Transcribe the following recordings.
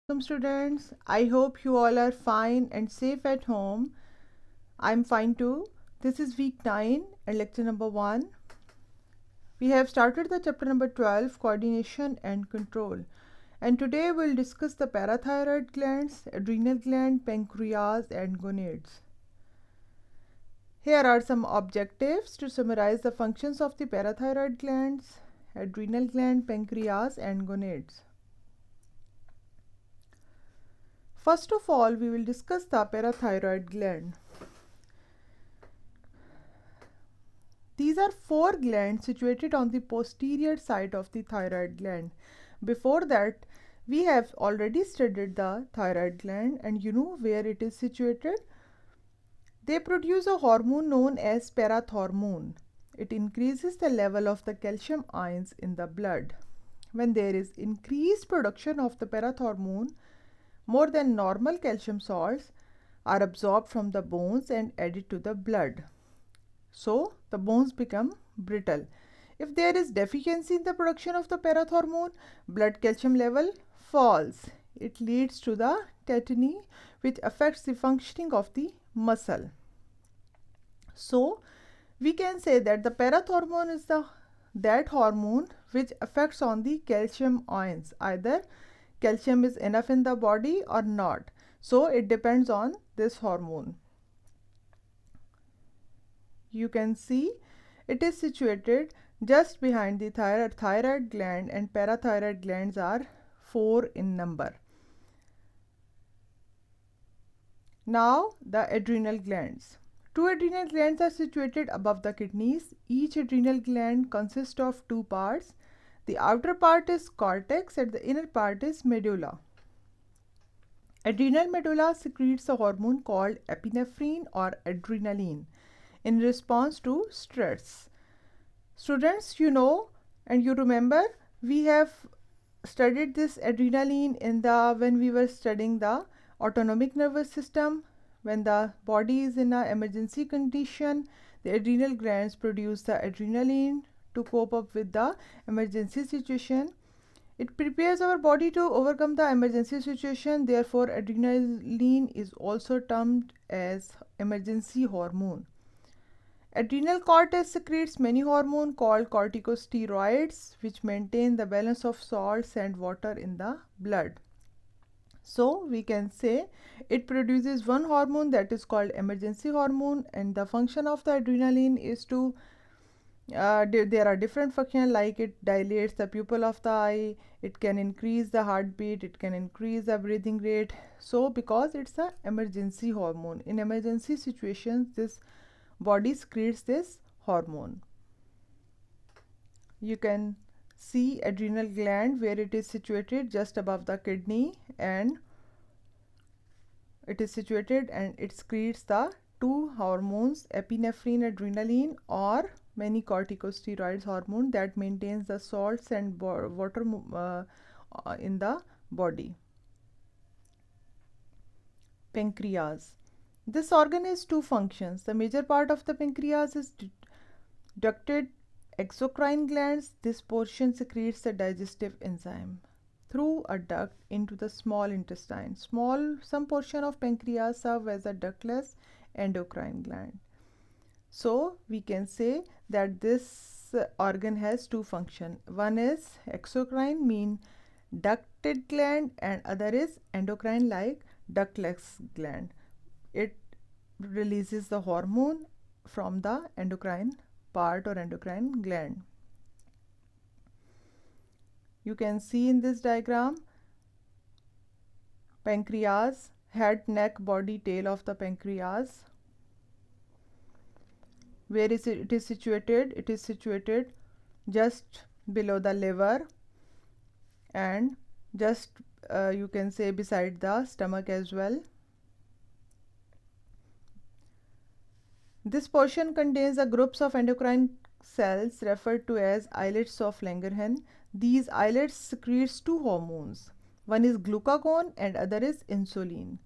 Welcome students. I hope you all are fine and safe at home. I'm fine too. This is week 9 and lecture number 1. We have started the chapter number 12, coordination and control. And today we'll discuss the parathyroid glands, adrenal gland, pancreas and gonads. Here are some objectives to summarize the functions of the parathyroid glands, adrenal gland, pancreas and gonads. First of all, we will discuss the parathyroid gland. These are 4 glands situated on the posterior side of the thyroid gland. Before that, we have already studied the thyroid gland and you know where it is situated. They produce a hormone known as parathormone. It increases the level of the calcium ions in the blood. When there is increased production of the parathormone, more than normal calcium salts are absorbed from the bones and added to the blood. So, the bones become brittle. If there is deficiency in the production of the parathormone, blood calcium level falls. It leads to the tetany, which affects the functioning of the muscle. So, we can say that the parathormone is that hormone which affects on the calcium ions. Either calcium is enough in the body or not. So it depends on this hormone. You can see it is situated just behind the thyroid gland, and parathyroid glands are 4 in number. Now the adrenal glands. 2 adrenal glands are situated above the kidneys. Each adrenal gland consists of 2 parts. The outer part is cortex and the inner part is medulla. Adrenal medulla secretes a hormone called epinephrine or adrenaline in response to stress. Students, you know and you remember we have studied this adrenaline when we were studying the autonomic nervous system. When the body is in an emergency condition, the adrenal glands produce the adrenaline to cope up with the emergency situation. It prepares our body to overcome the emergency situation. Therefore, adrenaline is also termed as emergency hormone. Adrenal cortex secretes many hormones called corticosteroids, which maintain the balance of salts and water in the blood. So we can say it produces one hormone that is called emergency hormone, and the function of the adrenaline is to there are different functions, like it dilates the pupil of the eye, it can increase the heartbeat, it can increase the breathing rate. So because it's an emergency hormone, in emergency situations this body secretes this hormone. You can see adrenal gland where it is situated just above the kidney, and it is situated and it secretes the 2 hormones, epinephrine, adrenaline, or many corticosteroids hormone that maintains the salts and water in the body. Pancreas. This organ has 2 functions. The major part of the pancreas is ducted exocrine glands. This portion secretes the digestive enzyme through a duct into the small intestine. Some portion of pancreas serve as a ductless endocrine gland. So we can say that this organ has 2 functions. One is exocrine, mean ducted gland, and other is endocrine, like ductless gland. It releases the hormone from the endocrine part or endocrine gland. You can see in this diagram pancreas, head, neck, body, tail of the pancreas. Where is it? It is situated? It is situated just below the liver and just you can say beside the stomach as well. This portion contains the groups of endocrine cells referred to as islets of Langerhans. These islets secretes 2 hormones. One is glucagon and other is insulin.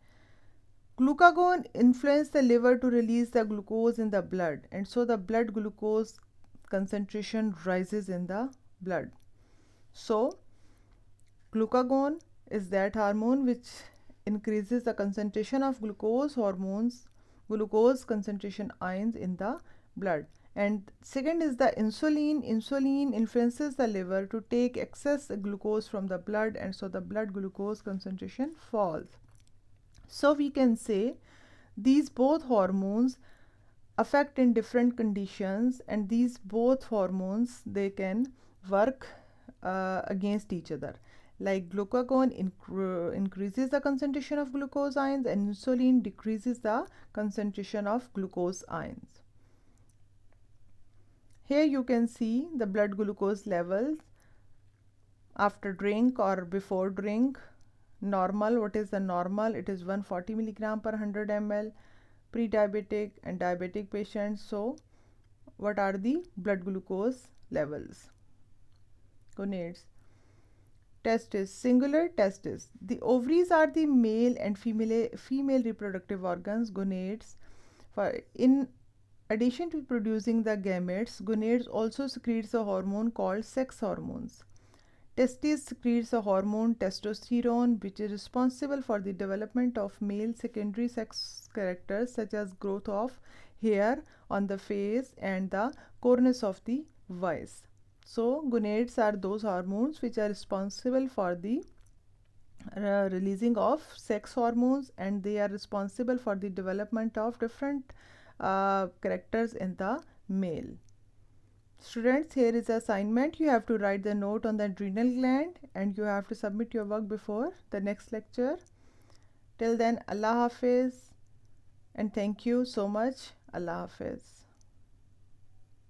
Glucagon influences the liver to release the glucose in the blood, and so the blood glucose concentration rises in the blood. So glucagon is that hormone which increases the concentration of glucose concentration ions in the blood. And second is the insulin. Insulin influences the liver to take excess glucose from the blood, and so the blood glucose concentration falls. So we can say these both hormones affect in different conditions, and these both hormones, they can work against each other. Like glucagon increases the concentration of glucose ions, and insulin decreases the concentration of glucose ions. Here you can see the blood glucose levels after drink or before drink. Normal, what is the normal? It is 140 milligram per 100 ml. Pre-diabetic and diabetic patients. So what are the blood glucose levels? Gonads. Testis, singular testis. The ovaries are the male and female reproductive organs. Gonads. In addition to producing the gametes, gonads also secretes a hormone called sex hormones. Testes secretes a hormone testosterone, which is responsible for the development of male secondary sex characters such as growth of hair on the face and the cornice of the voice. So gonads are those hormones which are responsible for the releasing of sex hormones, and they are responsible for the development of different characters in the male. Students, here is the assignment. You have to write the note on the adrenal gland, and you have to submit your work before the next lecture. Till then, Allah Hafiz, and thank you so much. Allah Hafiz.